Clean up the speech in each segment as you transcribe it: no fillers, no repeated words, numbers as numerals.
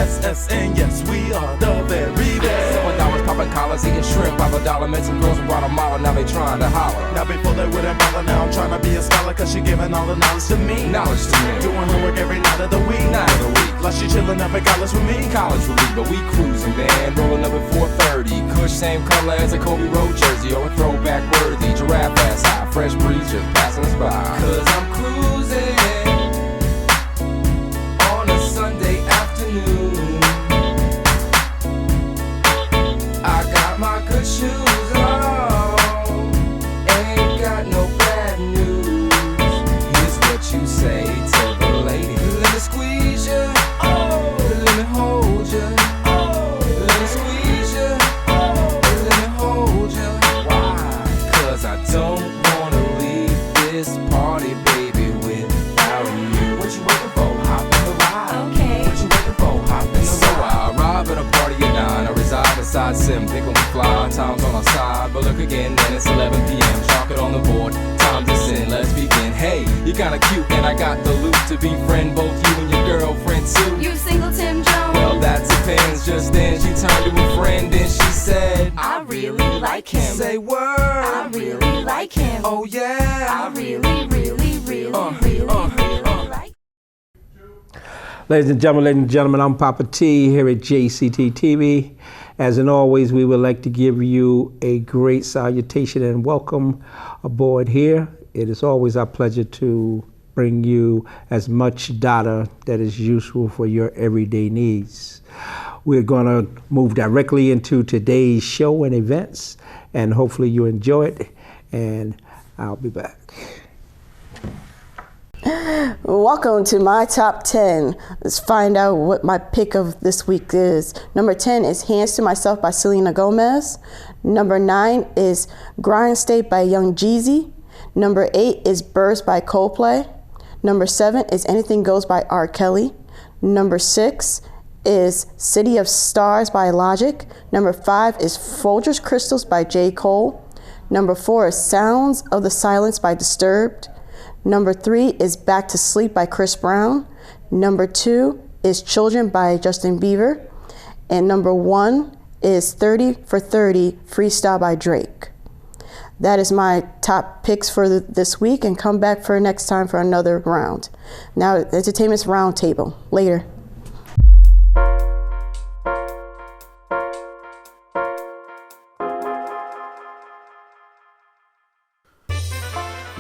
SSN, yes, we are the very best. $7 popping collars, eating shrimp by the dollar. Met some girls from Guatemala, now they trying to holler. Now before they wouldn't bother, now I'm trying to be a scholar, cause she giving all the knowledge to me. Knowledge to me. Doing her work every night of the week. Night of the week. Like she chillin' up at college with me. College with me, but we cruising, man. Rolling up at 4:30. Kush same color as a Kobe Road jersey, or a throwback worthy. Giraffe ass high, fresh breeze just passing us by. Cause I'm cruising on a Sunday afternoon. I got my good shoes on, ain't got no bad news. Here's what you say to the lady. Let me squeeze ya, oh, let me hold ya, oh, let me squeeze ya, oh, let me hold ya. Why? Cause I don't wanna leave this party, baby, without you. What you waiting for? Hop in the ride. Okay. What you waiting for? Hop in the ride. So I arrive at a party at 9. I reside inside Sim, think when we fly, time's on our side. But look again, then it's 11 p.m. Chalk it on the board, time to sin, let's begin. Hey, you're kinda cute, and I got the loot to befriend both you and your girlfriend too. You single Tim Jones? Well, that depends. Just then she turned to a friend and she said, I really like him. Say word. I really like him. Oh yeah. I really like. Ladies and gentlemen, I'm Papa T here at JCT TV. As in always, we would like to give you a great salutation and welcome aboard here. It is always our pleasure to bring you as much data that is useful for your everyday needs. We're going to move directly into today's show and events, and hopefully you enjoy it, and I'll be back. Welcome to my top 10. Let's find out what my pick of this week is. Number 10 is Hands to Myself by Selena Gomez. Number 9 is Grind State by Young Jeezy. Number 8 is Birds by Coldplay. Number 7 is Anything Goes by R. Kelly. Number 6 is City of Stars by Logic. Number 5 is Folgers Crystals by J. Cole. Number 4 is Sounds of the Silence by Disturbed. Number 3 is Back to Sleep by Chris Brown. Number 2 is Children by Justin Bieber. And number 1 is 30 for 30 Freestyle by Drake. That is my top picks for this week, and come back for next time for another round. Now, Entertainment's Roundtable. Later.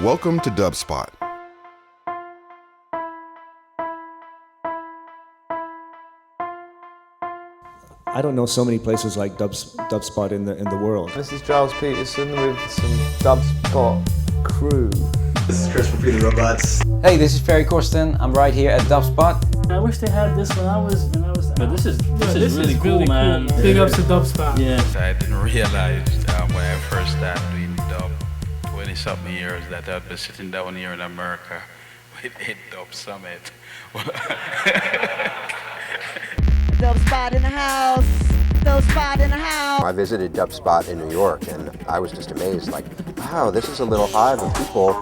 Welcome to DubSpot. I don't know so many places like DubSpot in the world. This is Giles Peterson with some DubSpot crew. This is Chris from Free the Robots. Hey, this is Ferry Corsten. I'm right here at DubSpot. I wish they had this when I was But this is really cool, man. Cool. Big ups to DubSpot. Yeah. I didn't realize when I first started doing dub 20-something years that I'd be sitting down here in America with a dub summit. DubSpot in the house. DubSpot in the house. I visited DubSpot in New York, and I was just amazed. Like, wow, this is a little hive of people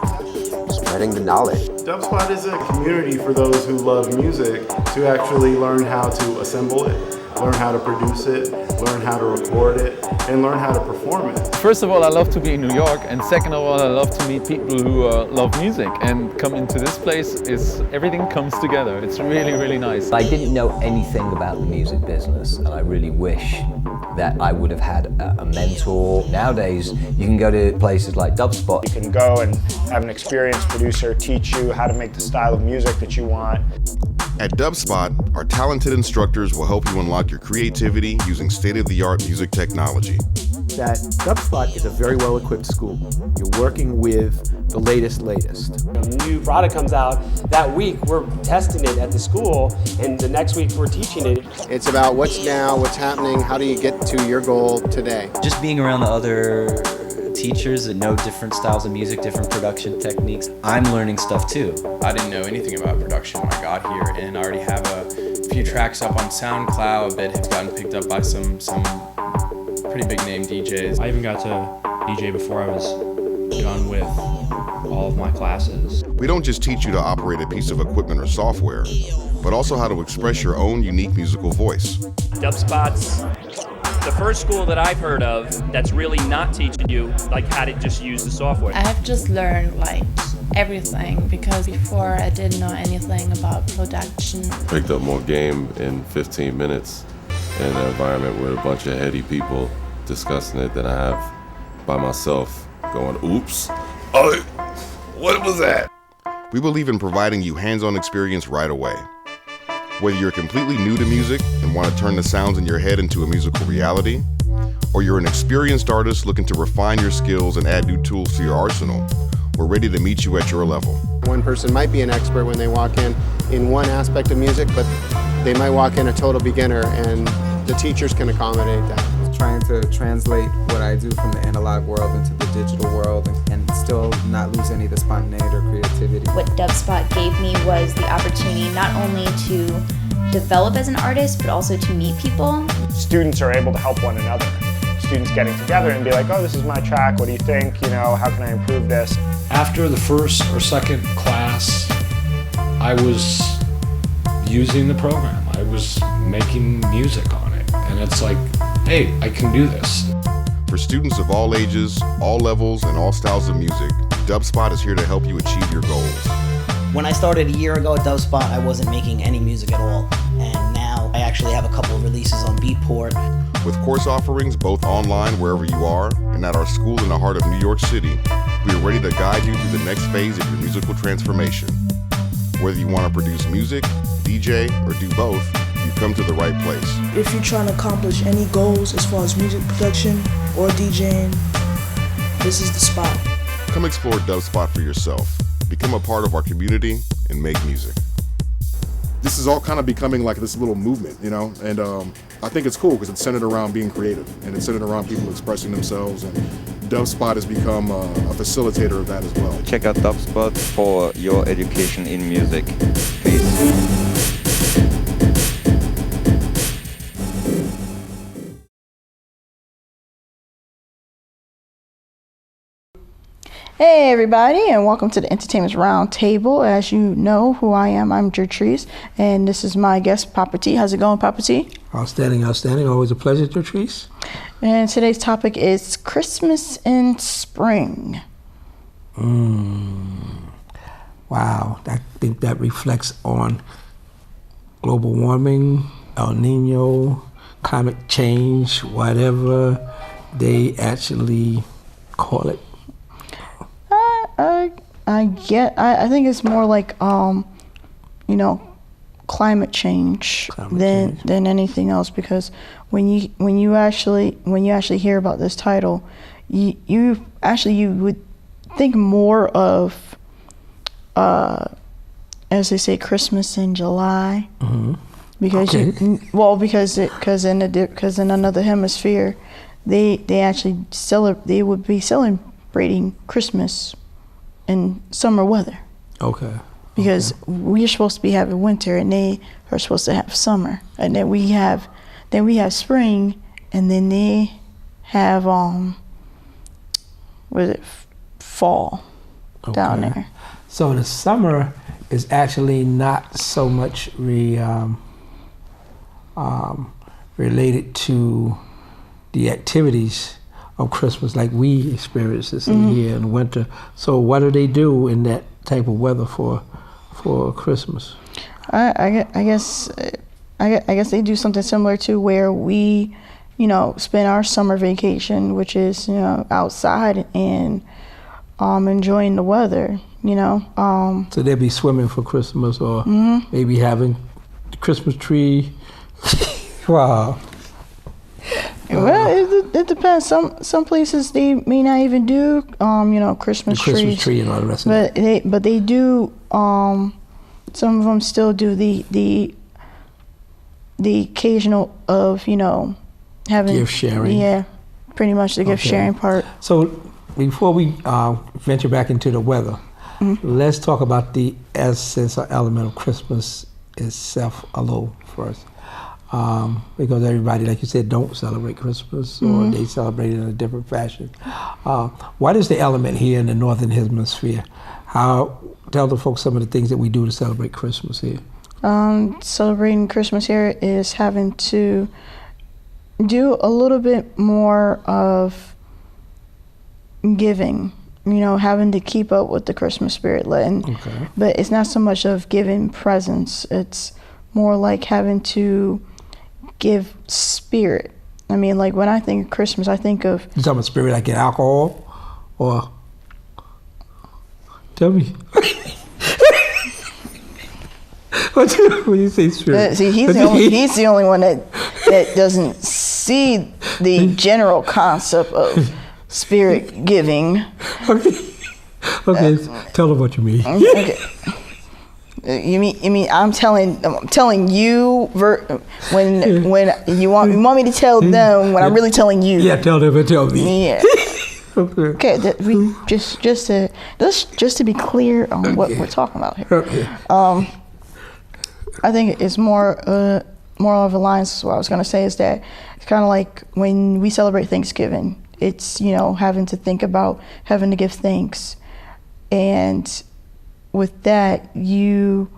spreading the knowledge. DubSpot is a community for those who love music to actually learn how to assemble it, learn how to produce it, learn how to record it, and learn how to perform it. First of all, I love to be in New York, and second of all, I love to meet people who love music, and come into this place everything comes together. It's really, really nice. I didn't know anything about the music business, and I really wish that I would have had a mentor. Nowadays, you can go to places like DubSpot. You can go and have an experienced producer teach you how to make the style of music that you want. At DubSpot, our talented instructors will help you unlock your creativity using state-of-the-art music technology. That DubSpot is a very well-equipped school. You're working with the latest. A new product comes out, that week we're testing it at the school, and the next week we're teaching it. It's about what's now, what's happening, how do you get to your goal today. Just being around the other teachers that know different styles of music, different production techniques, I'm learning stuff too. I didn't know anything about production when I got here, and I already have a few tracks up on SoundCloud that have gotten picked up by some pretty big name DJs. I even got to DJ before I was done with all all of my classes. We don't just teach you to operate a piece of equipment or software, but also how to express your own unique musical voice. Dubspot's the first school that I've heard of that's really not teaching you like how to just use the software. I've just learned like everything, because before I didn't know anything about production. Picked up more game in 15 minutes in an environment with a bunch of heady people discussing it than I have by myself going, oops, oh, what was that? We believe in providing you hands-on experience right away. Whether you're completely new to music and want to turn the sounds in your head into a musical reality, or you're an experienced artist looking to refine your skills and add new tools to your arsenal, we're ready to meet you at your level. One person might be an expert when they walk in one aspect of music, but they might walk in a total beginner, and the teachers can accommodate that. Trying to translate what I do from the analog world into the digital world and still not lose any of the spontaneity or creativity. What Dubspot gave me was the opportunity not only to develop as an artist, but also to meet people. Students are able to help one another. Students getting together and be like, oh, this is my track, what do you think? You know, how can I improve this? After the first or second class, I was using the program. I was making music on it. And it's like, hey, I can do this. For students of all ages, all levels, and all styles of music, Dubspot is here to help you achieve your goals. When I started a year ago at Dubspot, I wasn't making any music at all. And now I actually have a couple of releases on Beatport. With course offerings both online wherever you are and at our school in the heart of New York City, we are ready to guide you through the next phase of your musical transformation. Whether you want to produce music, DJ, or do both, you've come to the right place. If you're trying to accomplish any goals as far as music production or DJing, this is the spot. Come explore Dubspot for yourself. Become a part of our community and make music. This is all kind of becoming like this little movement, you know, and I think it's cool because it's centered around being creative and it's centered around people expressing themselves, and Dubspot has become a facilitator of that as well. Check out Dubspot for your education in music. Peace. Hey everybody, and welcome to the Entertainment Roundtable. As you know who I am, I'm JctShow, and this is my guest, Papa T. How's it going, Papa T? Outstanding, outstanding. Always a pleasure, JctShow. And today's topic is Christmas in spring. Wow, I think that reflects on global warming, El Nino, climate change, whatever they actually call it. I think it's more like climate change than anything else, because when you actually hear about this title, you would think more of as they say, Christmas in July, because because in another hemisphere they would be celebrating Christmas in summer weather. Okay. Because we're supposed to be having winter and they are supposed to have summer, and then we have spring, and then they have fall down there. So the summer is actually not so much related to the activities of Christmas like we experience this in the year in winter. So what do they do in that type of weather for Christmas? I guess they do something similar to where we, spend our summer vacation, which is outside and enjoying the weather. So they'll be swimming for Christmas, or maybe having the Christmas tree. Wow. Well, it depends. Some places they may not even do Christmas trees. Christmas tree and all the rest of it. But they do. Some of them still do the occasional of having gift sharing. Yeah, pretty much the gift sharing part. So before we venture back into the weather, let's talk about the essence or element of Christmas itself a little first. because everybody, like you said, don't celebrate Christmas, or they celebrate it in a different fashion. What is the element here in the Northern Hemisphere? Tell the folks some of the things that we do to celebrate Christmas here. Celebrating Christmas here is having to do a little bit more of giving, having to keep up with the Christmas spirit. But it's not so much of giving presents, it's more like having to give spirit. I mean, like when I think of Christmas, I think of... You talking about spirit like in alcohol? Or... Tell me. When you say spirit? See, he's the only one that doesn't see the general concept of spirit giving. Okay. Tell them what you mean. Okay. You mean I'm telling you when you want me to tell them when I'm really telling you. Yeah, tell them and tell me. Yeah. Okay. We just to be clear on what we're talking about here. Okay. I think it's more of a line. So what I was going to say is that it's kind of like when we celebrate Thanksgiving. It's having to think about having to give thanks, and with that you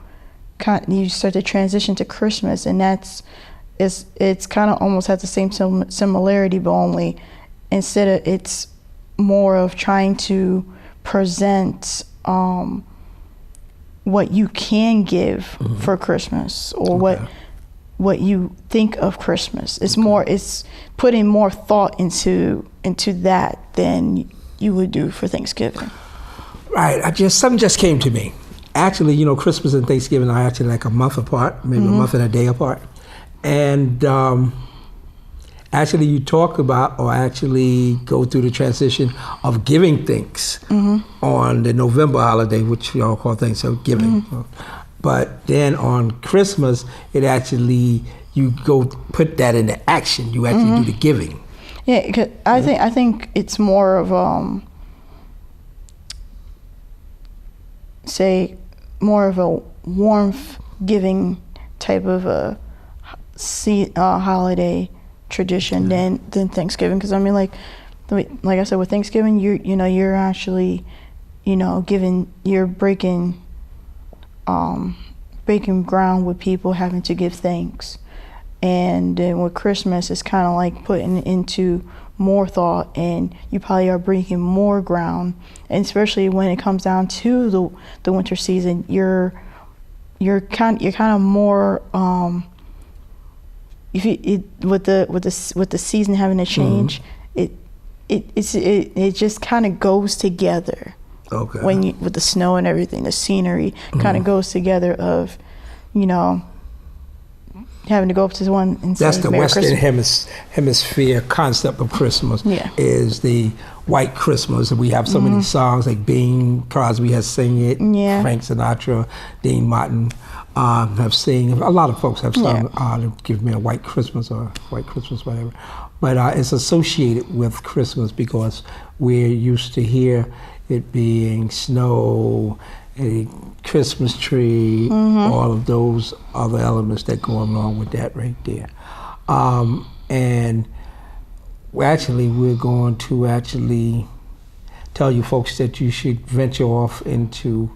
start to transition to Christmas, and it's kind of almost has the same similarity, but only instead of it's more of trying to present what you can give for Christmas, or what you think of Christmas. It's more, it's putting more thought into that than you would do for Thanksgiving. Right. Something just came to me. Actually, Christmas and Thanksgiving are actually like a month apart, maybe a month and a day apart. And actually you talk about, or actually go through the transition of giving thanks on the November holiday, which we all call Thanksgiving. But then on Christmas, it actually, you go put that into action. You actually do the giving. Yeah, 'cause I think it's more of more of a warmth giving type of a holiday tradition than Thanksgiving. Because I mean, like I said, with Thanksgiving, you're actually you're breaking ground with people having to give thanks. And then with Christmas, it's kind of like putting into more thought, and you probably are breaking more ground. And especially when it comes down to the winter season, you're kind of more with the season having to change, it just kind of goes together. Okay. When with the snow and everything, the scenery kind of goes together of, having to go up to one and say, that's the Merry Western Christmas. Hemisphere concept of Christmas. Yeah. Is the white Christmas. And we have so many songs, like Bing Crosby has sung it, Frank Sinatra, Dean Martin have sung. A lot of folks have sung Give Me a White Christmas or White Christmas, whatever. But it's associated with Christmas because we're used to hear it being snow, a Christmas tree, all of those other elements that go along with that right there. And we're going to actually tell you folks that you should venture off into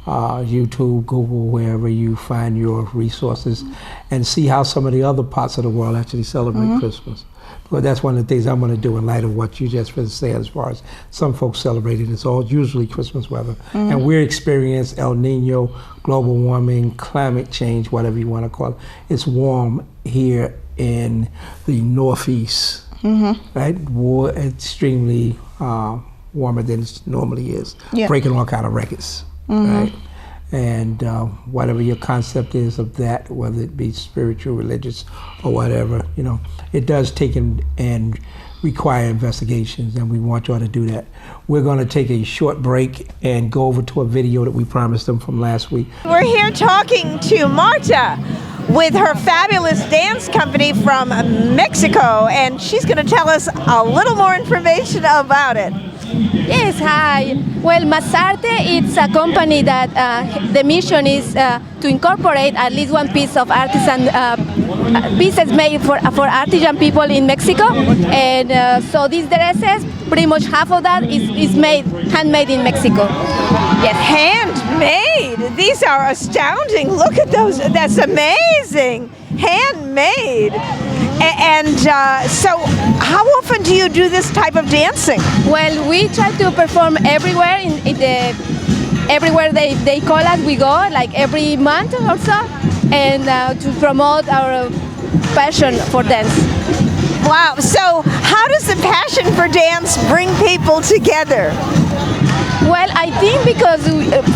YouTube, Google, wherever you find your resources, and see how some of the other parts of the world actually celebrate Christmas. Well, that's one of the things I'm going to do in light of what you just said, as far as some folks celebrating. It's all usually Christmas weather. And we're experiencing El Nino, global warming, climate change, whatever you want to call it. It's warm here in the Northeast, right? Extremely warmer than it normally is, breaking all kind of records, right? And whatever your concept is of that, whether it be spiritual, religious, or whatever, it does take and require investigations, and we want y'all to do that. We're going to take a short break and go over to a video that we promised them from last week. We're here talking to Marta with her fabulous dance company from Mexico, and she's going to tell us a little more information about it. Yes, hi. Well, Masarte, it's a company that the mission is to incorporate at least one piece of artisan pieces made for artisan people in Mexico, and so these dresses, pretty much half of that is made handmade in Mexico. Yes, handmade. These are astounding. Look at those. That's amazing. Handmade. And so, how often do you do this type of dancing? Well, we try to perform everywhere everywhere they call us, we go, like every month or so, and to promote our passion for dance. Wow, so how does the passion for dance bring people together? Well, I think because,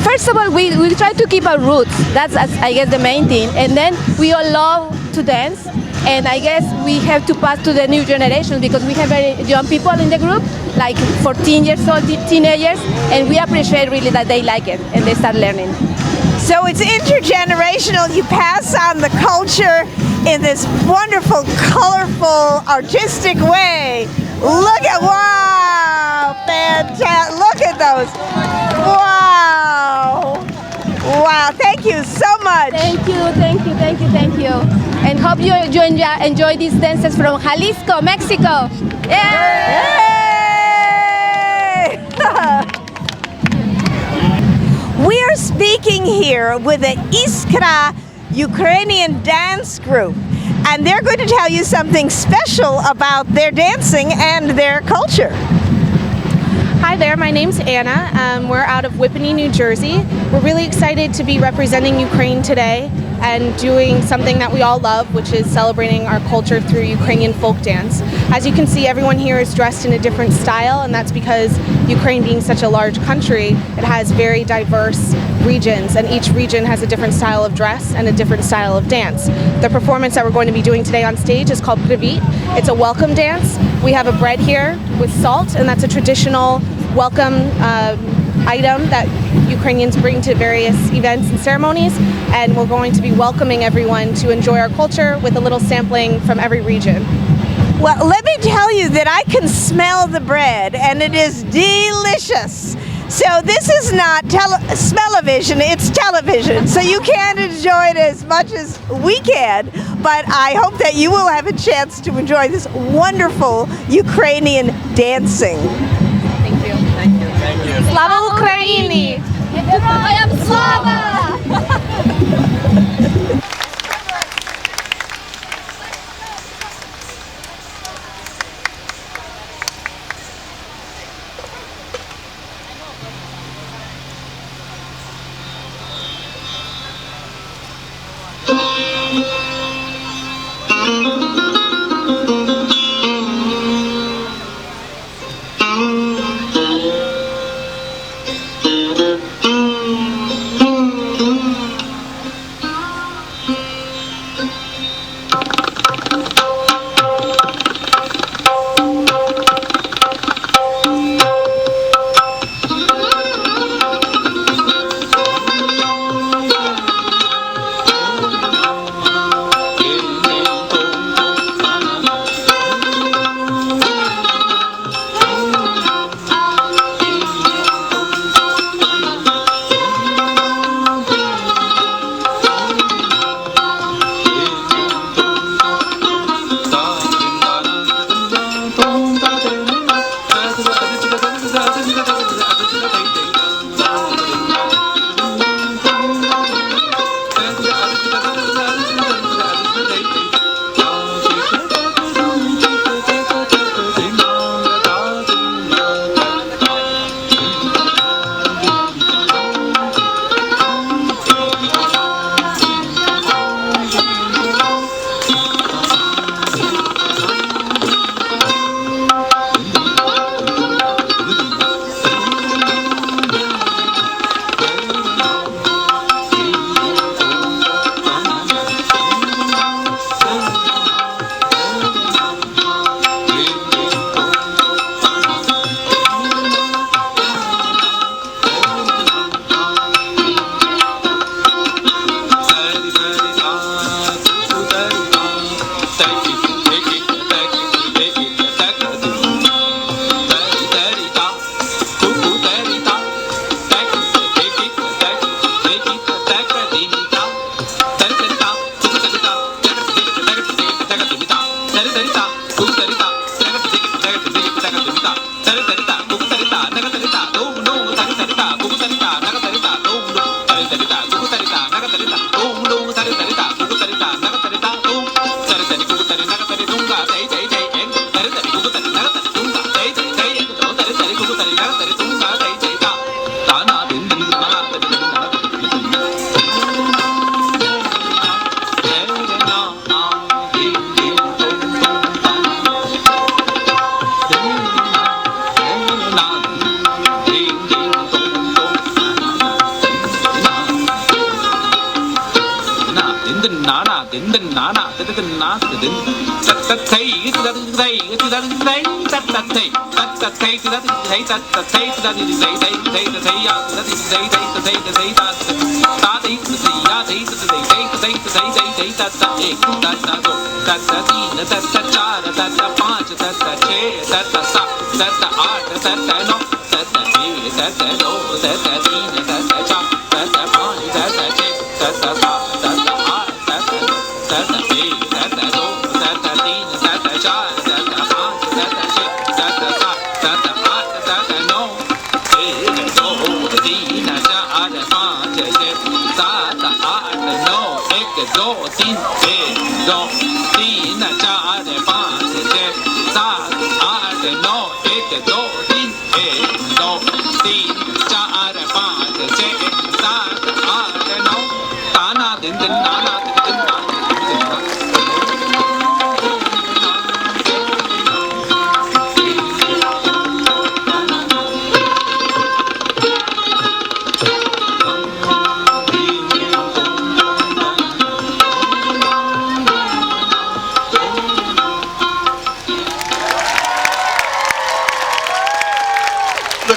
first of all, we try to keep our roots. That's, I guess, the main thing. And then we all love to dance. And I guess we have to pass to the new generation because we have very young people in the group, like 14 years old teenagers, and we appreciate really that they like it and they start learning. So it's intergenerational. You pass on the culture in this wonderful, colorful, artistic way. Look at, wow, fantastic. Look at those. Wow. Wow, thank you so much. Thank you, thank you, thank you, thank you. And hope you enjoy these dances from Jalisco, Mexico. Yay! We are speaking here with the Iskra Ukrainian dance group, and they're going to tell you something special about their dancing and their culture. Hi there, my name's Anna. We're out of Whippany, New Jersey. We're really excited to be representing Ukraine today and doing something that we all love, which is celebrating our culture through Ukrainian folk dance. As you can see, everyone here is dressed in a different style, and that's because Ukraine being such a large country, it has very diverse regions, and each region has a different style of dress and a different style of dance. The performance that we're going to be doing today on stage is called Privit. It's a welcome dance. We have a bread here with salt, and that's a traditional welcome item that Ukrainians bring to various events and ceremonies, and we're going to be welcoming everyone to enjoy our culture with a little sampling from every region. Well, let me tell you that I can smell the bread, and it is delicious. So this is not smell-o-vision, it's television. So you can't enjoy it as much as we can, but I hope that you will have a chance to enjoy this wonderful Ukrainian dancing. Thank you. Thank you. Thank you. Slava Ukraini! Героям слава!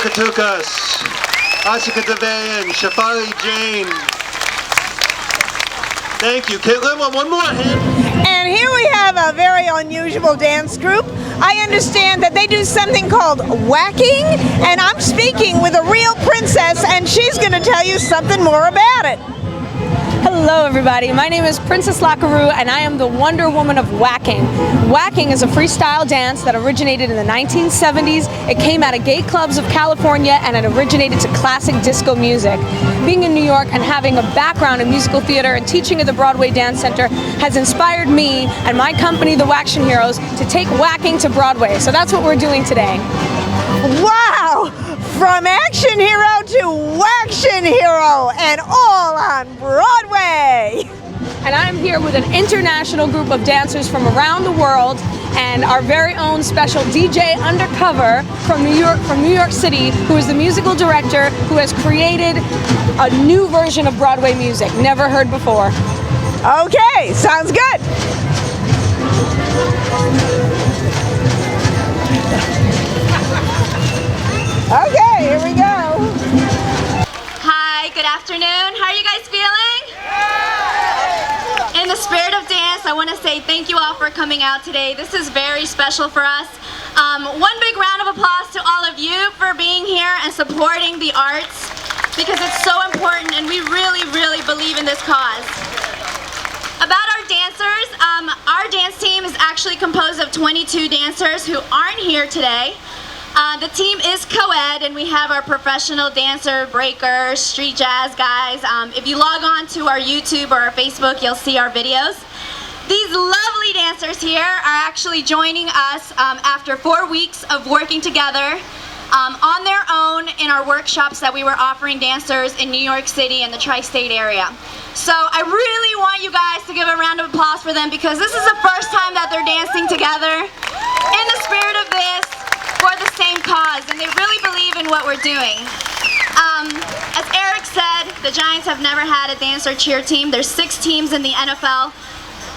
Tukatukas, Asika Devayan, Shafari Jane. Thank you. Caitlin, one more hand. And here we have a very unusual dance group. I understand that they do something called whacking, and I'm speaking with a real princess, and she's going to tell you something more about it. Hello everybody, my name is Princess Lackaroo and I am the Wonder Woman of Whacking. Whacking is a freestyle dance that originated in the 1970s. It came out of gay clubs of California and it originated to classic disco music. Being in New York and having a background in musical theater and teaching at the Broadway Dance Center has inspired me and my company, the Whaction Heroes, to take whacking to Broadway. So that's what we're doing today. Wow! From action hero to Whaction Hero, and all on Broadway! And I'm here with an international group of dancers from around the world and our very own special DJ Undercover from New York City, who is the musical director who has created a new version of Broadway music, never heard before. Okay, sounds good. Okay, here we go. Hi, good afternoon. How are you guys feeling? In the spirit of dance, I want to say thank you all for coming out today. This is very special for us. One big round of applause to all of you for being here and supporting the arts, because it's so important and we really, really believe in this cause. About our dancers, our dance team is actually composed of 22 dancers who aren't here today. The team is co-ed and we have our professional dancer, breakers, street jazz guys. If you log on to our YouTube or our Facebook, you'll see our videos. These lovely dancers here are actually joining us after 4 weeks of working together on their own in our workshops that we were offering dancers in New York City and the tri-state area. So I really want you guys to give a round of applause for them, because this is the first time that they're dancing together in the spirit of this, for the same cause, and they really believe in what we're doing. As Eric said, the Giants have never had a dance or cheer team. There's 6 teams in the NFL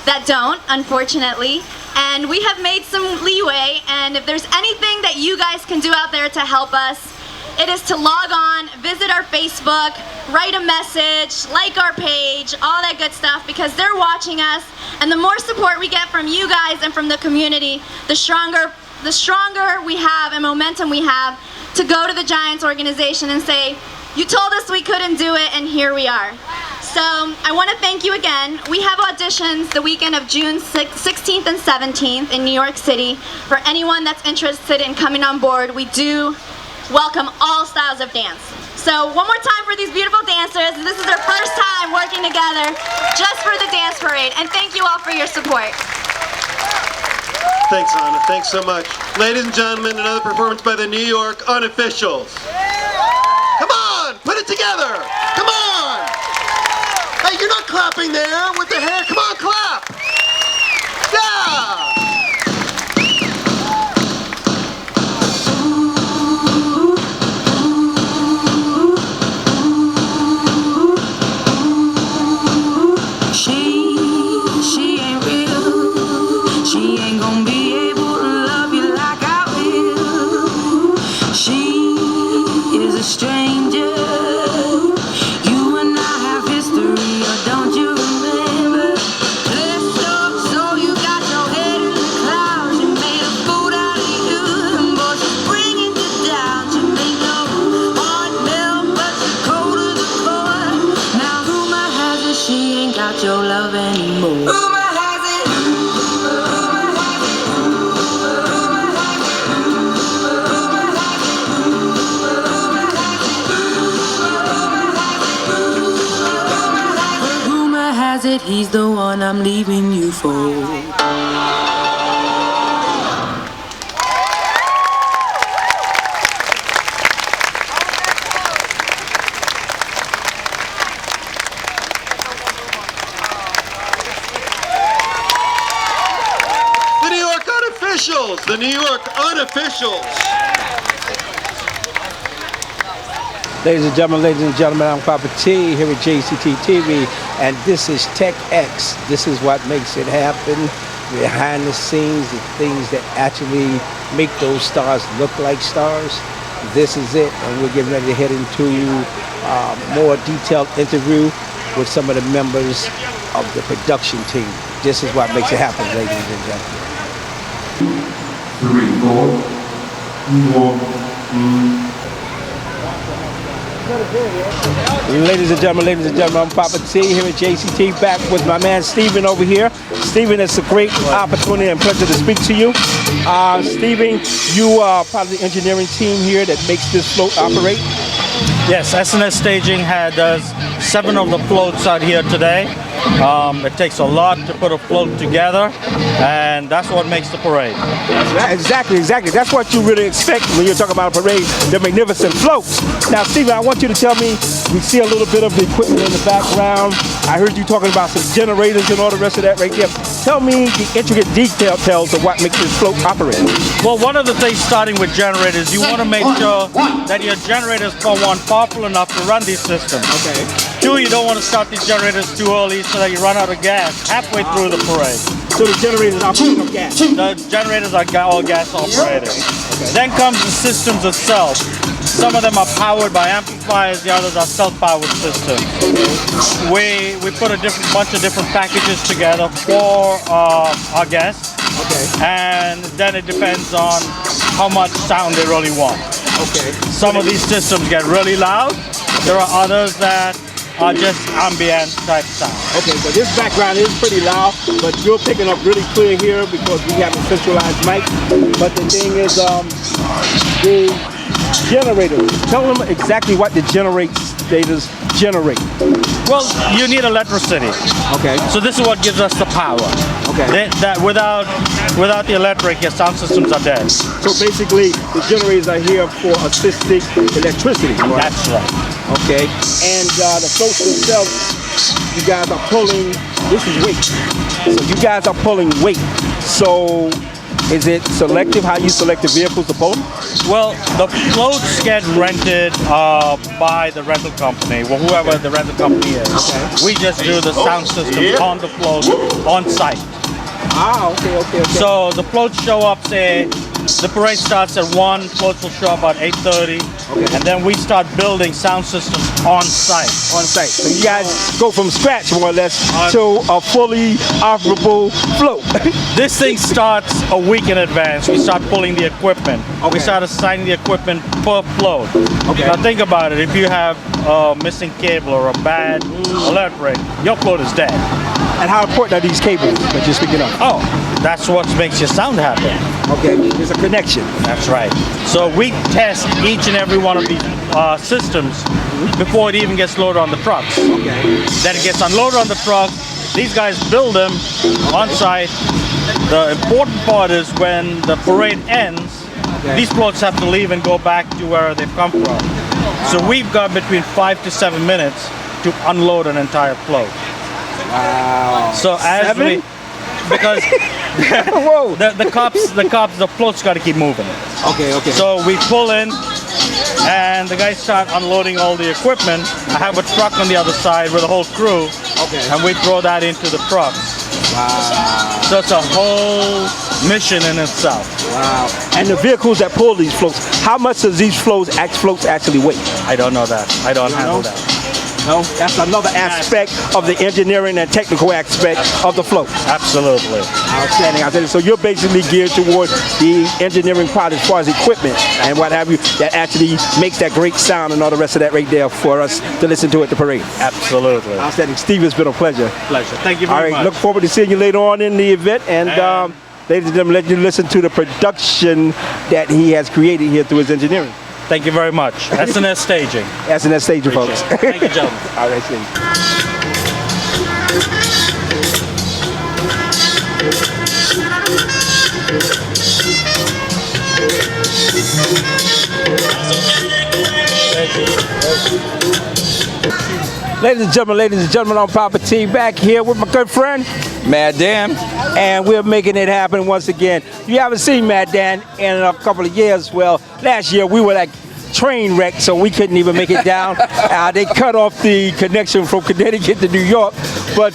that don't, unfortunately, and we have made some leeway, and if there's anything that you guys can do out there to help us, it is to log on, visit our Facebook, write a message, like our page, all that good stuff, because they're watching us, and the more support we get from you guys and from the community, the stronger we have and momentum we have to go to the Giants organization and say, You told us we couldn't do it, and here we are. So I want to thank you again. We have auditions the weekend of June 16th and 17th in New York City. For anyone that's interested in coming on board, we do welcome all styles of dance. So one more time for these beautiful dancers. This is their first time working together just for the dance parade. And thank you all for your support. Thanks, Anna. Thanks so much. Ladies and gentlemen, another performance by the New York Unofficials. Come on, put it together. Come on. Hey, you're not clapping there with the hair. Come on, clap. Yeah. She ain't real. She ain't gonna be able to love you like I will. She is a stranger. You and I have history, or don't you remember? So you got your head in the clouds. You made a fool out of you. Boy, she's bringing you down. She made no heart melt, but she's cold to the core. Now rumor has it she ain't got your love anymore. He's the one I'm leaving you for. The New York Unofficials. The New York Unofficials. Ladies and gentlemen, I'm Papa T here at JCT TV, and this is Tech X. This is what makes it happen behind the scenes, the things that actually make those stars look like stars. This is it, and we're getting ready to head into more detailed interview with some of the members of the production team. This is what makes it happen, ladies and gentlemen. 3, 4. Ladies and gentlemen, I'm Papa T here at JCT, back with my man Steven over here. Steven, it's a great opportunity and pleasure to speak to you. Steven, you are part of the engineering team here that makes this float operate. Yes, SNS Staging does 7 of the floats out here today. It takes a lot to put a float together, and that's what makes the parade. Exactly. That's what you really expect when you're talking about a parade, the magnificent floats. Now, Steven, I want you to tell me, we see a little bit of the equipment in the background. I heard you talking about some generators and all the rest of that right there. Tell me the intricate details of what makes this float operate. Well, one of the things starting with generators, you want to make sure that your generators, for one, powerful enough to run these systems. Okay. 2, you don't want to start these generators too early so that you run out of gas halfway through the parade. So the generators are pulling up gas? The generators are all gas operated. Okay. Then comes the systems itself. Some of them are powered by amplifiers, the others are self-powered systems. We put a bunch of different packages together for our guests. Okay. And then it depends on how much sound they really want. Okay. Some of these systems get really loud. There are others that are just ambient type sound. Okay, so this background is pretty loud, but you're picking up really clear here because we have a centralized mic. But the thing is, the generators, tell them exactly what the generators generate. Well, you need electricity. Okay. So this is what gives us the power. Okay. That without the electric, your sound systems are dead. So basically, the generators are here for assisting electricity. Right? That's right. Okay. And the floats themselves, you guys are pulling. This is weight. So you guys are pulling weight. So is it selective how you select the vehicles to pull? Well, the floats get rented by the rental company, or whoever the rental company is. Okay. We just do the sound system on the float on site. Ah, okay. So the floats show up, say, the parade starts at 1, floats will show up about 8:30, and then we start building sound systems on site. On site. So you guys go from scratch, more or less, to a fully operable float. This thing starts a week in advance. We start pulling the equipment. Okay. We start assigning the equipment per float. Okay. Now think about it. If you have a missing cable or a bad alert ring, your float is dead. And how important are these cables that you're speaking of? Oh, that's what makes your sound happen. Okay, there's a connection. That's right. So we test each and every one of these systems before it even gets loaded on the trucks. Okay. Then it gets unloaded on the truck. These guys build them on site. The important part is when the parade ends, these floats have to leave and go back to where they've come from. So we've got between 5 to 7 minutes to unload an entire float. Wow. So as because whoa, the float's got to keep moving. Okay. So we pull in, and the guys start unloading all the equipment. I have a truck on the other side with a whole crew, and we throw that into the trucks. Wow. So it's a whole mission in itself. Wow. And the vehicles that pull these floats, how much does these floats actually weigh? I don't know that. I don't handle that. No, that's another aspect of the engineering and technical aspect of the float. Absolutely. Outstanding. So you're basically geared toward the engineering part as far as equipment and what have you that actually makes that great sound and all the rest of that right there for us to listen to at the parade. Absolutely. Outstanding. Steve, it's been a pleasure. Pleasure. Thank you very much. All right, look forward to seeing you later on in the event. And ladies and gentlemen, let you listen to the production that he has created here through his engineering. Thank you very much. SNS Staging. SNS Staging, folks. Thank you, gentlemen. All right, Steve. Ladies and gentlemen, I'm Papa T back here with my good friend Mad Dan, and we're making it happen once again. You haven't seen Mad Dan in a couple of years. Well, last year we were like train wreck, so we couldn't even make it down. They cut off the connection from Connecticut to New York, but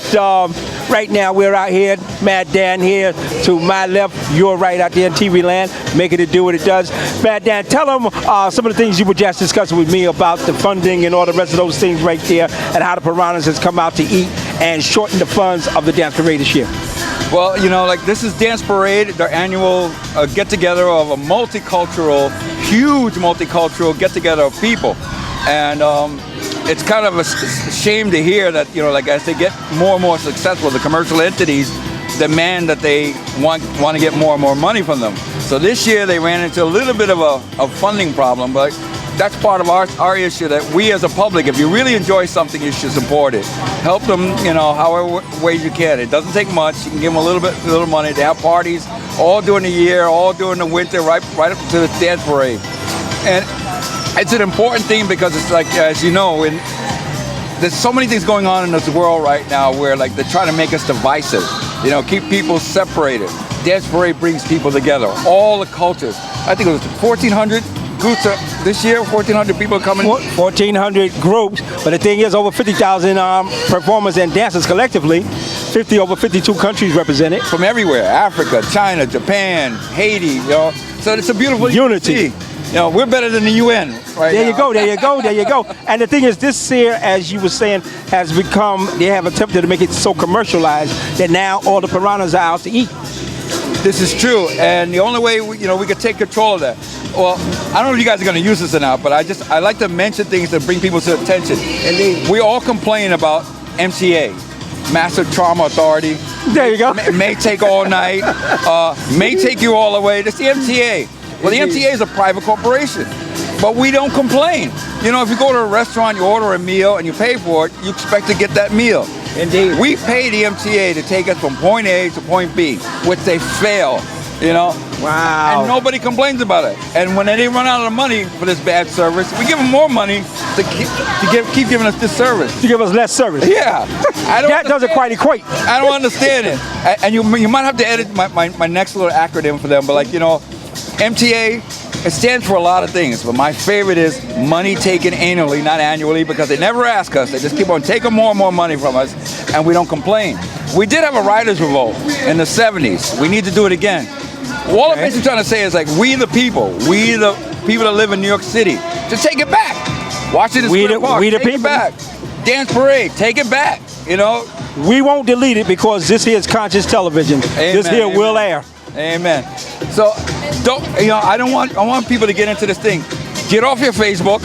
right now we're out here, Mad Dan here to my left, your right out there in TV land, making it do what it does. Mad Dan, tell them some of the things you were just discussing with me about the funding and all the rest of those things right there, and how the Piranhas has come out to eat and shorten the funds of the dance parade this year. Well, you know, like this is Dance Parade, their annual get-together of a multicultural, huge multicultural get-together of people. And it's kind of a shame to hear that, you know, like as they get more and more successful, the commercial entities demand that they want to get more and more money from them. So this year they ran into a little bit of a funding problem, but that's part of our issue, that we as a public, if you really enjoy something, you should support it. Help them, you know, however ways you can. It doesn't take much. You can give them a little money. They have parties all during the year, all during the winter, right up to the dance parade. And it's an important thing because it's like, as you know, there's so many things going on in this world right now where like they're trying to make us divisive, you know, keep people separated. Dance parade brings people together, all the cultures. I think it was 1,400 groups this year, 1,400 people coming. 1,400 groups, but the thing is over 50,000 performers and dancers collectively, over 52 countries represented. From everywhere, Africa, China, Japan, Haiti, you know. So it's a beautiful unity. You know, we're better than the UN right there now. There you go. And the thing is, this year, as you were saying, has become, they have attempted to make it so commercialized that now all the Piranhas are out to eat. This is true, and the only way we could take control of that. Well, I don't know if you guys are going to use this or not, but I like to mention things that bring people to attention. And we all complain about MTA, Massive Trauma Authority. There you go. May take all night, may take you all the way. That's the MTA. Well, the MTA is a private corporation, but we don't complain. You know, if you go to a restaurant, you order a meal, and you pay for it, you expect to get that meal. Indeed. We pay the MTA to take us from point A to point B, which they fail, you know? Wow. And nobody complains about it. And when they run out of money for this bad service, we give them more money to keep giving us this service. To give us less service. Yeah. That doesn't quite equate. I don't understand it. And you might have to edit my next little acronym for them, but like, you know, MTA, it stands for a lot of things, but my favorite is money taken annually, not annually, because they never ask us. They just keep on taking more and more money from us, and we don't complain. We did have a writers' revolt in the 70s. We need to do it again. All I'm basically trying to say is like, we the people that live in New York City, just take it back. Washington Square Park, take it back. Dance Parade, take it back, you know? We won't delete it because this here is conscious television. Amen, this here will air. Amen. So I want people to get into this thing. Get off your Facebook.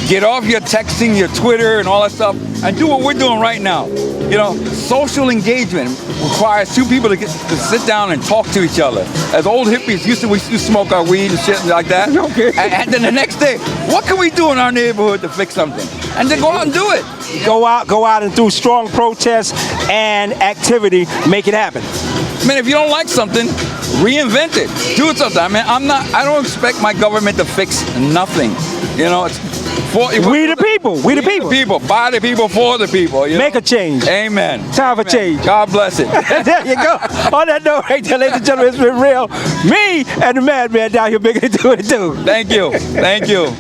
Get off your texting, your Twitter, and all that stuff, and do what we're doing right now. You know, social engagement requires two people to sit down and talk to each other. As old hippies we used to smoke our weed and shit like that. Okay. And then the next day, what can we do in our neighborhood to fix something? And then go out and do it. Go out and through strong protests and activity, make it happen. I mean, if you don't like something, reinvent it. Do it something. I mean, I don't expect my government to fix nothing. You know, it's we the people. We the people. By the people, for the people. Make a change. Amen. Time for change. God bless it. There you go. On that note right there, ladies and gentlemen, it's been real. Me and the madman down here making it do what it do. Thank you. Thank you.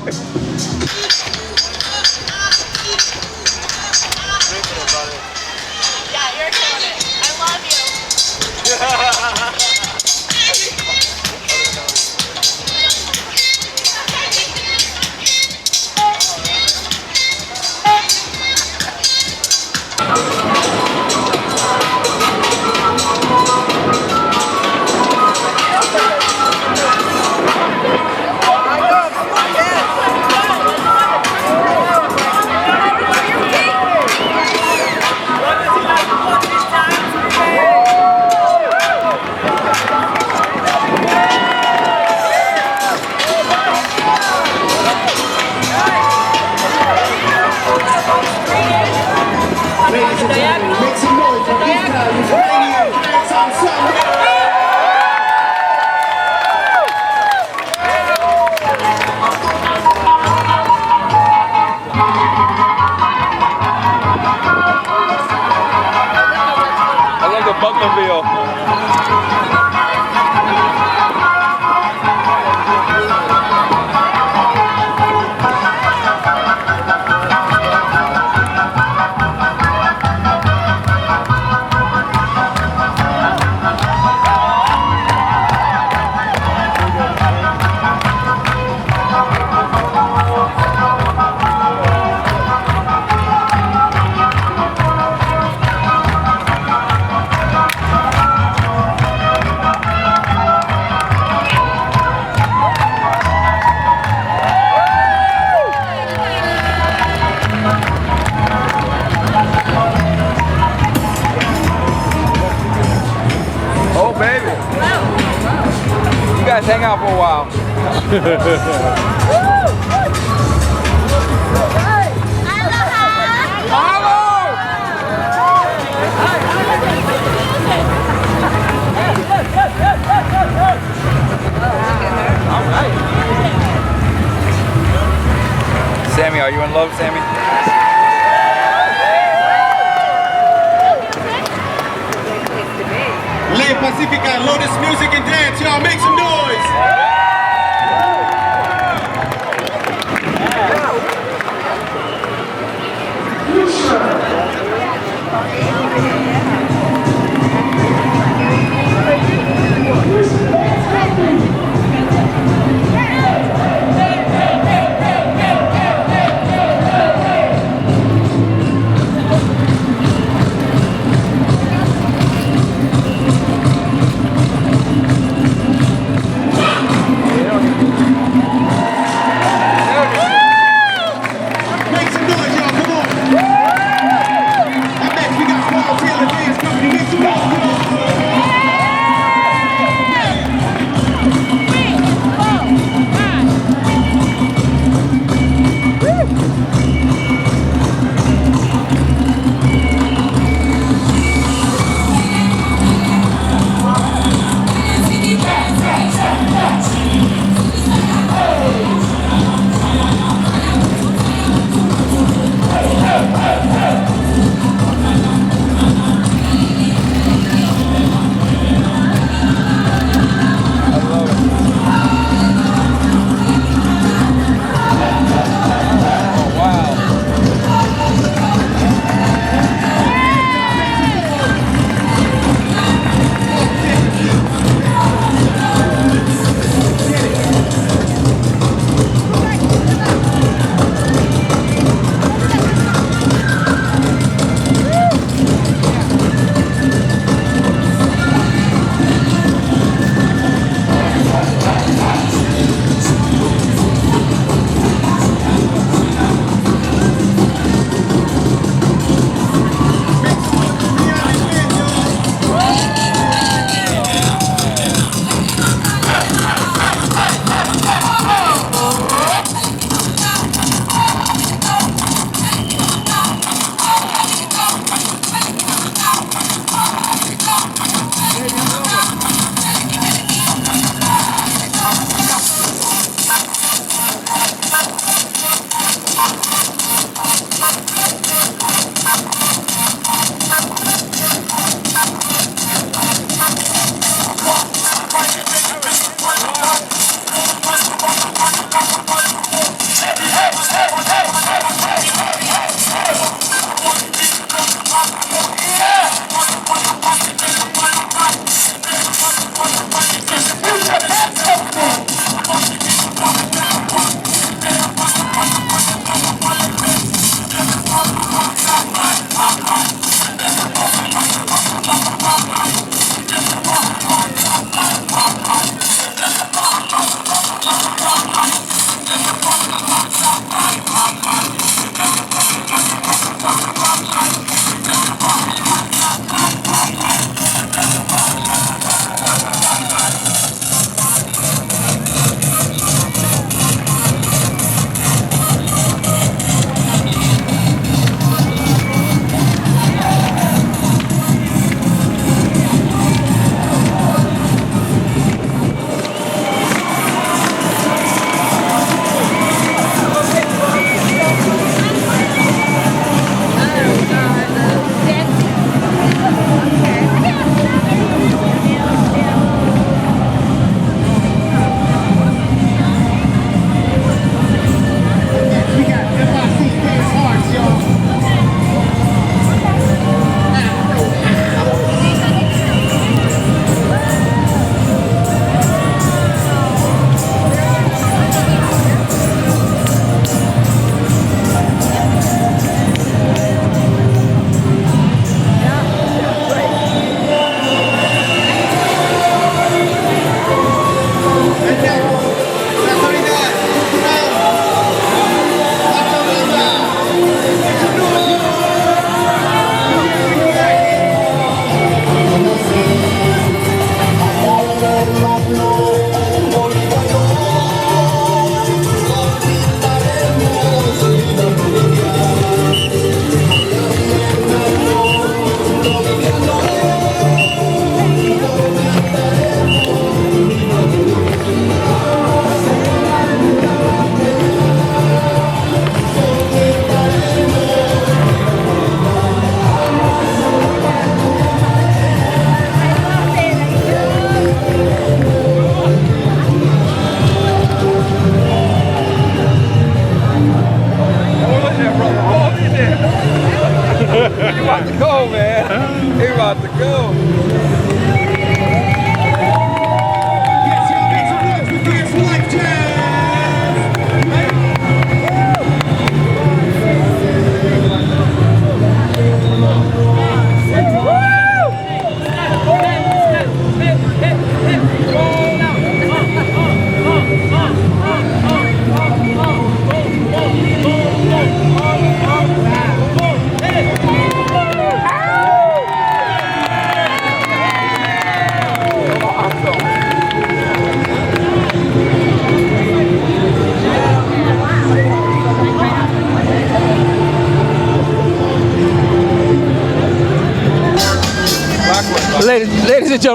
Hang out for a while. Sammy, are you in love, Sammy? Le Pacifica, Lotus Music and Dance, y'all make some noise!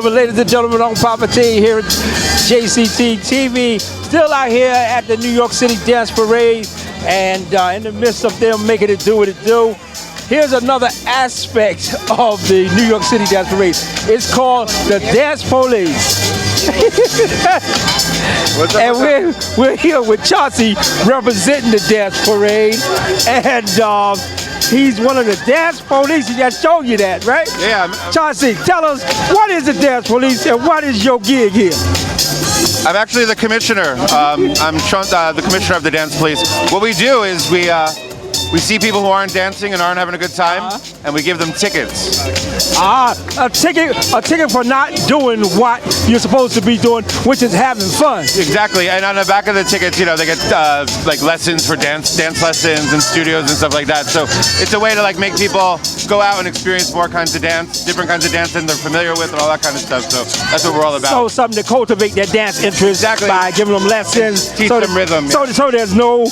Ladies and gentlemen, I'm Papa T here at JCT TV. Still out here at the New York City Dance Parade, and in the midst of them making it do what it do. Here's another aspect of the New York City Dance Parade. It's called the Dance Police. And we're here with Chauncey representing the Dance Parade, and he's one of the Dance Police. He just showed you that, right? Yeah. Chauncey, tell us, what is the Dance Police and what is your gig here? I'm actually the commissioner. I'm the commissioner of the Dance Police. What we do is we see people who aren't dancing and aren't having a good time, and we give them tickets. A ticket for not doing what you're supposed to be doing, which is having fun. Exactly, and on the back of the tickets, you know, they get like lessons for dance lessons and studios and stuff like that. So it's a way to like make people go out and experience more kinds of dance, different kinds of dance than they're familiar with, and all that kind of stuff. So that's what we're all about. So something to cultivate their dance interest by giving them lessons, teach them rhythm. So there's no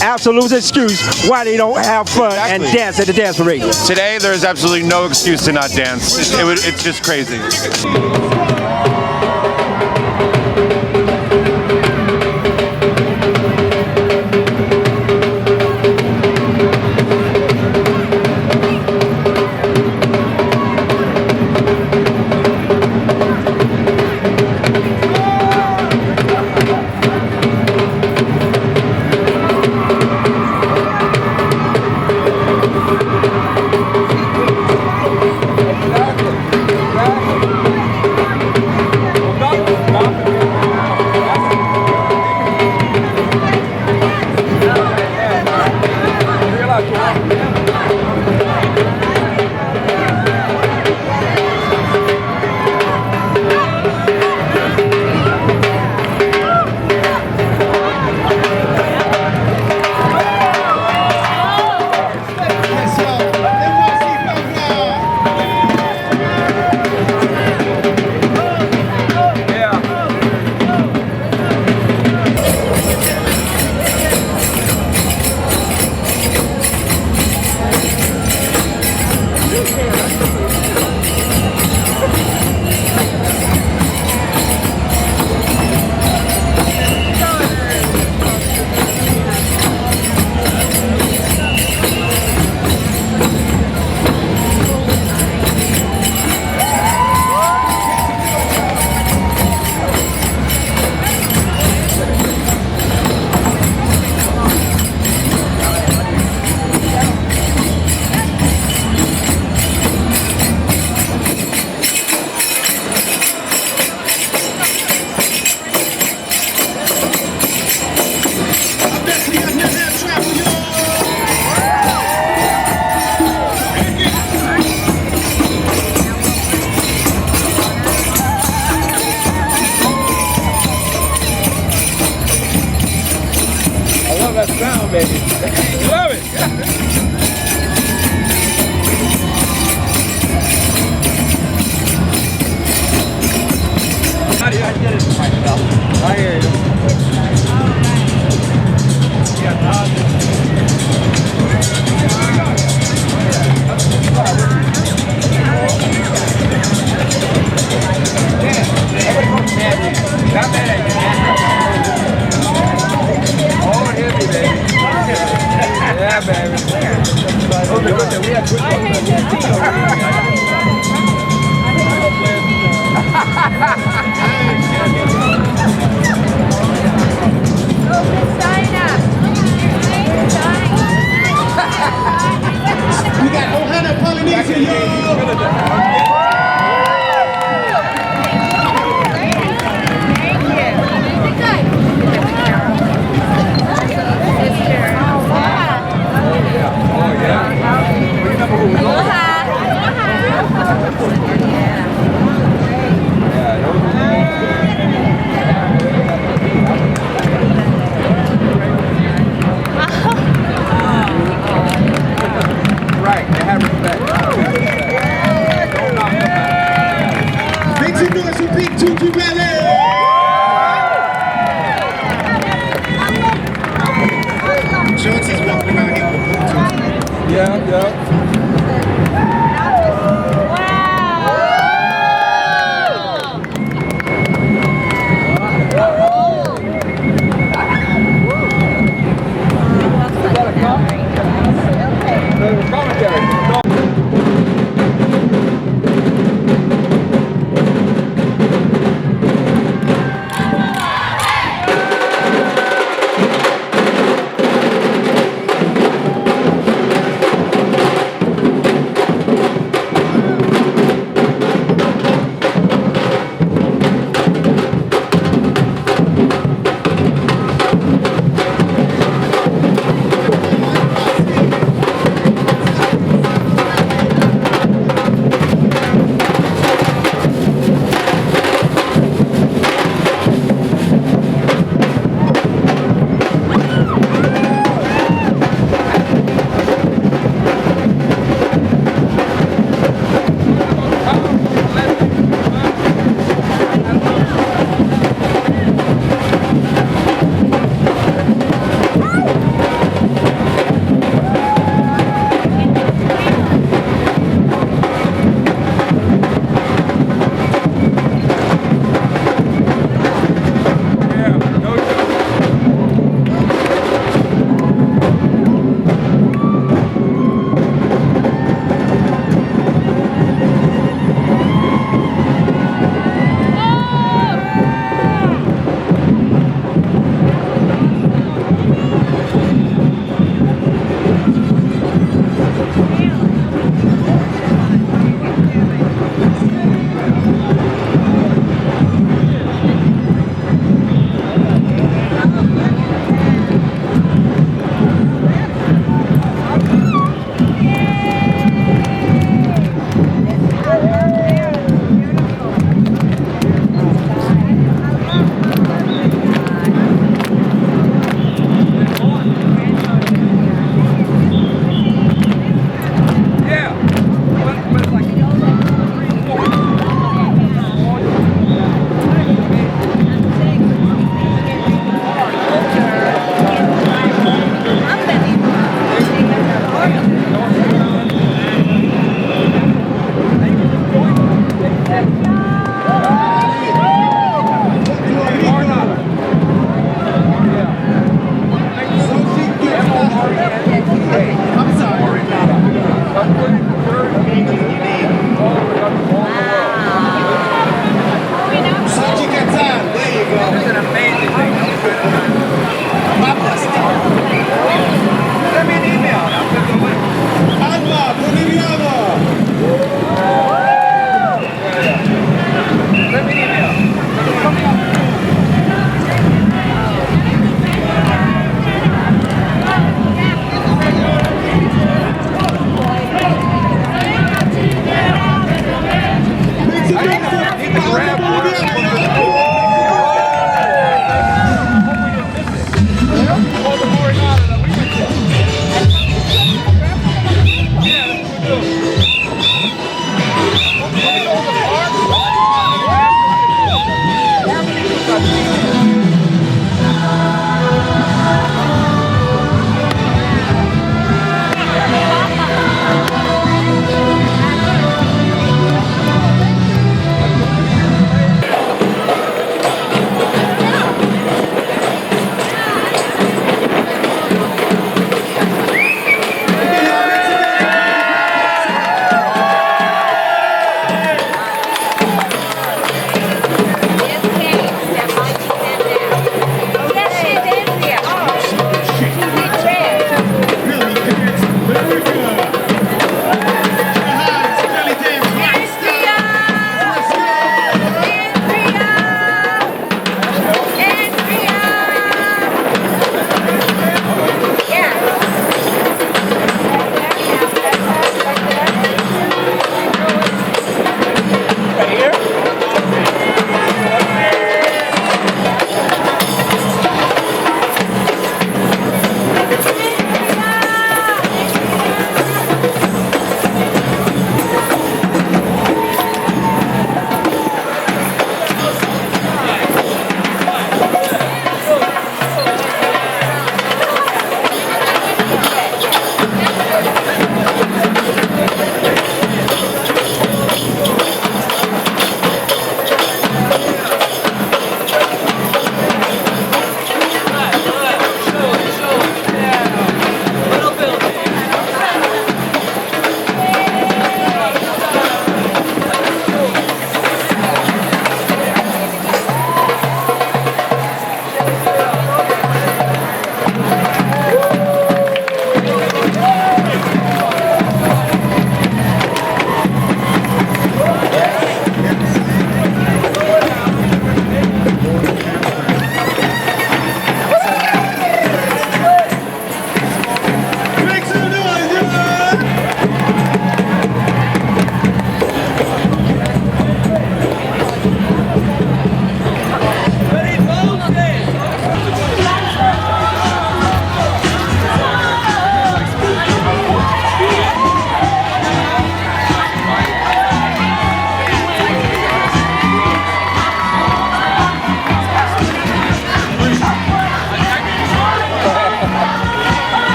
absolute excuse why they don't have fun and dance at the Dance Parade. Today, there's absolutely no excuse to not dance. It's just crazy. that sound, baby. Love it. I did it myself. I hear you. Yeah, baby. We had good We got Ohana Polynesia, Oh, yeah.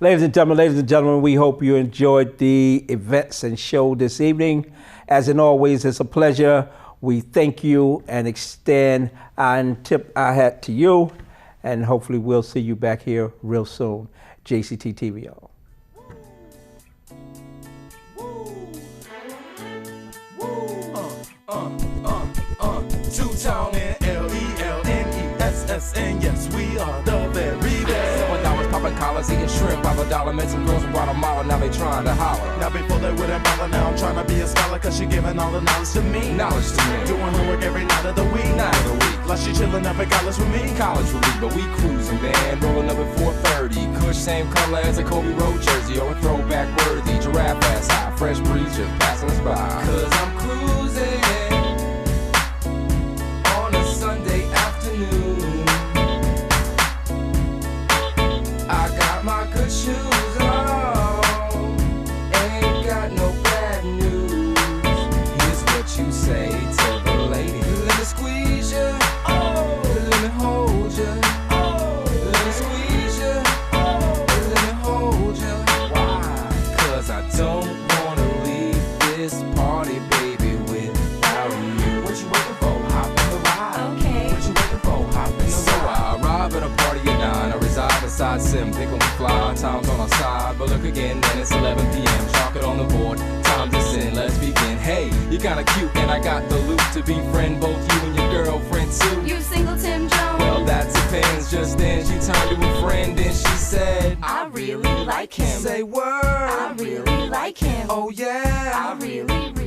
Ladies and gentlemen, we hope you enjoyed the events and show this evening. As in always, it's a pleasure. We thank you and extend and tip our hat to you. And hopefully we'll see you back here real soon. JCT TV, y'all. Two-tone and L-E-L-N-E-S-S-N. Yes, we are the very best. $7 popping collars, eating shrimp by the dollar. Met some girls from Guatemala, now they trying to holler. Now before they wouldn't bother, now I'm trying to be a scholar, cause she giving all the knowledge to me. Knowledge to me. Doing her work every night of the week. Night of the week. Like she chilling up at college with me. College with me, but we cruising, man. Rolling up at 4:30. Kush same color as a Kobe Road jersey. Or a throwback worthy. Giraffe ass high. Fresh breeze just passing us by. Cause I'm cruising. sim, think we fly, time's on our side. But look again, then it's 11 p.m. Chalk it on the board, time to sin, let's begin. Hey, you're kinda cute, and I got the loot to befriend both you and your girlfriend too. You single Tim Jones? Well, that depends. Just then she turned to a friend and she said, I really like him. Say word. I really like him. Oh yeah. I really